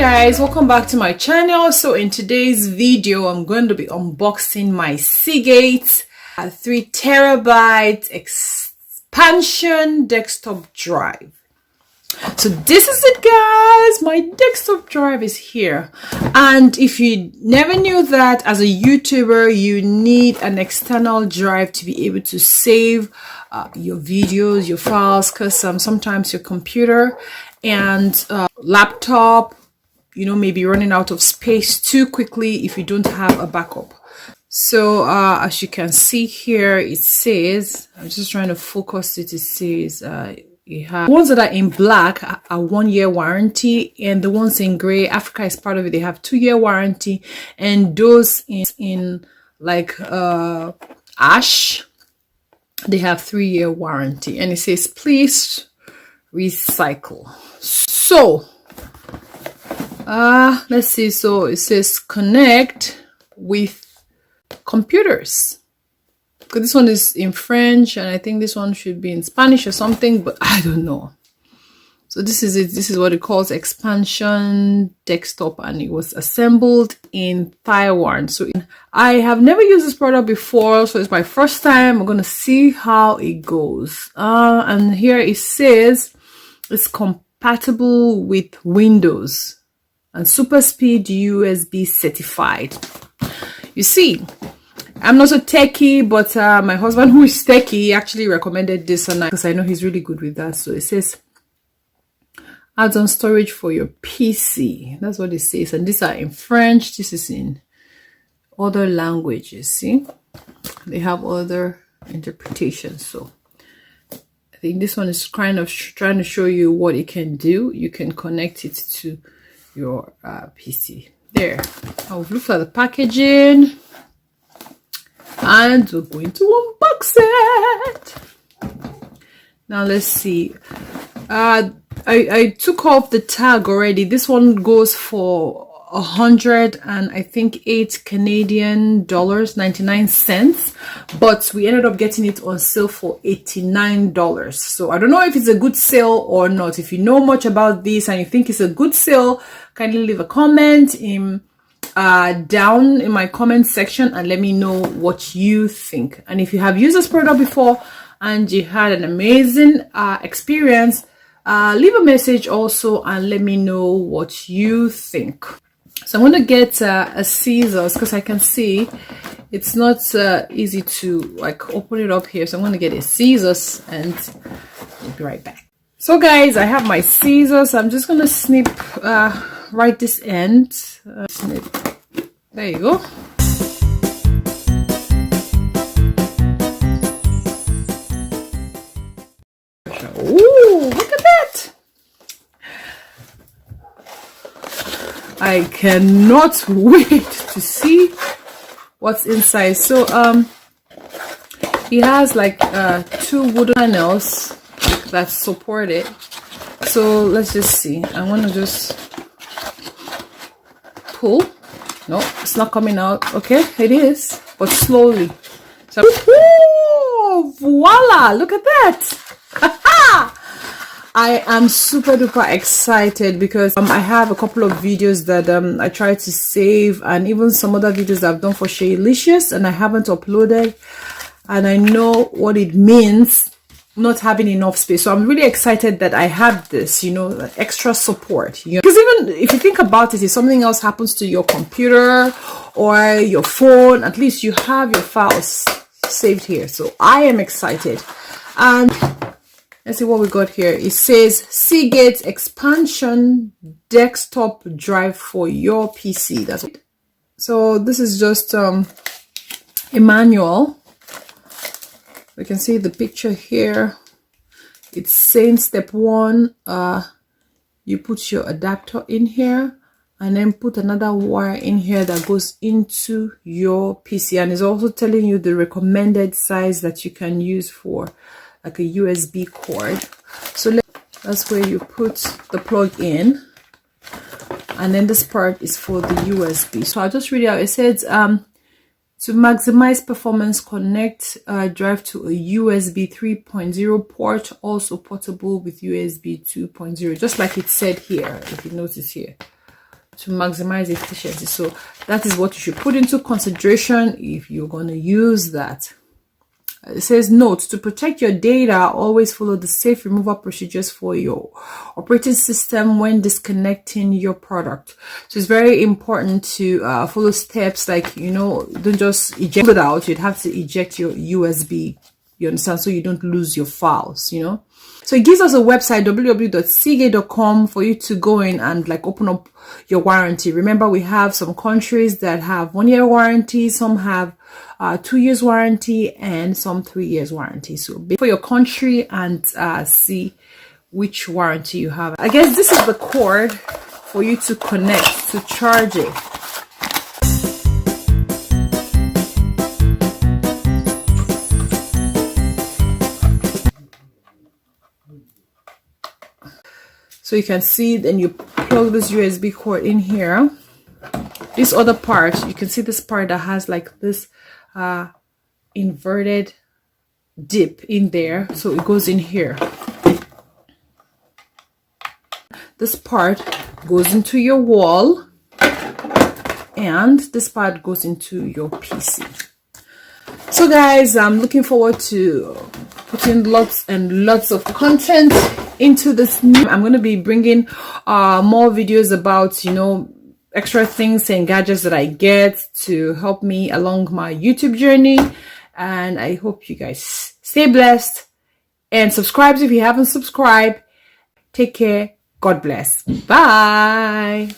guys, welcome back to my channel. So in today's video I'm going to be unboxing my Seagate 3 terabyte expansion desktop drive. So this is it, guys. My desktop drive is here, and if you never knew that, as a YouTuber you need an external drive to be able to save your videos, your files, because sometimes your computer and laptop, you know, may be running out of space too quickly if you don't have a backup. So as you can see here, it says, I'm just trying to focus it, it says it has, the ones that are in black are 1-year warranty, and the ones in gray, Africa is part of it, they have 2-year warranty, and those in like ash, they have 3-year warranty. And it says please recycle. So let's see. So it says connect with computers. This one is in French, and I think this one should be in Spanish or something, but I don't know. So this is it. This is what it calls expansion desktop, and it was assembled in Taiwan. So I have never used this product before, so it's my first time. I'm gonna see how it goes. And here it says it's compatible with Windows and super speed USB certified. You see, I'm not so techie, but my husband, who is techie, actually recommended this, and because I know he's really good with that. So it says add-on storage for your PC. That's what it says, and these are in French. This is in other languages. See, they have other interpretations. So I think this one is kind of trying to show you what it can do. You can connect it to your PC. There, I've looked at the packaging, and we're going to unbox it. Now let's see. I took off the tag already. This one goes for 108 Canadian dollars 99 cents, but we ended up getting it on sale for $89. So I don't know if it's a good sale or not. If you know much about this and you think it's a good sale, kindly leave a comment in down in my comment section and let me know what you think. And if you have used this product before and you had an amazing experience, leave a message also and let me know what you think. So I'm going to get a scissors, because I can see it's not easy to like open it up here. So I'm going to get a scissors and I'll be right back. So guys, I have my scissors. I'm just going to snip right this end. Snip. There you go. Ooh, look at that. I cannot wait to see what's inside. So he has like 2 wooden panels that support it. So let's just see. I want to just pull. No, it's not coming out. Okay, it is, but slowly. So voila, look at that. I am super duper excited because I have a couple of videos that I tried to save, and even some other videos that I've done for Shaylicious and I haven't uploaded, and I know what it means not having enough space. So I'm really excited that I have this, you know, extra support, you know, because even if you think about it, if something else happens to your computer or your phone, at least you have your files saved here. So I am excited. And let's see what we got here. It says Seagate Expansion desktop drive for your PC. That's it. So this is just a manual. We can see the picture here. It's saying step 1, you put your adapter in here and then put another wire in here that goes into your PC, and it's also telling you the recommended size that you can use for like a USB cord. So that's where you put the plug in, and then this part is for the USB. So I'll just read it out. It says to maximize performance, connect drive to a USB 3.0 port, also portable with USB 2.0, just like it said here, if you notice here. to maximize efficiency. So that is what you should put into consideration if you're going to use that. It says, note, to protect your data, always follow the safe removal procedures for your operating system when disconnecting your product. So it's very important to follow steps like, you know, don't just eject it out. You'd have to eject your USB, you understand, so you don't lose your files, you know. So it gives us a website, www.seagate.com, for you to go in and like open up your warranty. Remember, we have some countries that have 1 year warranty, some have 2 years warranty, and some 3 years warranty. So for your country and see which warranty you have. I guess this is the cord for you to connect to charge it. So you can see, then you plug this USB cord in here. This other part, you can see this part that has like this inverted dip in there. So it goes in here. This part goes into your wall, and this part goes into your PC. So guys, I'm looking forward to putting lots and lots of content into this. I'm going to be bringing more videos about, you know, extra things and gadgets that I get to help me along my YouTube journey. And I hope you guys stay blessed and subscribe if you haven't subscribed. Take care. God bless. Bye.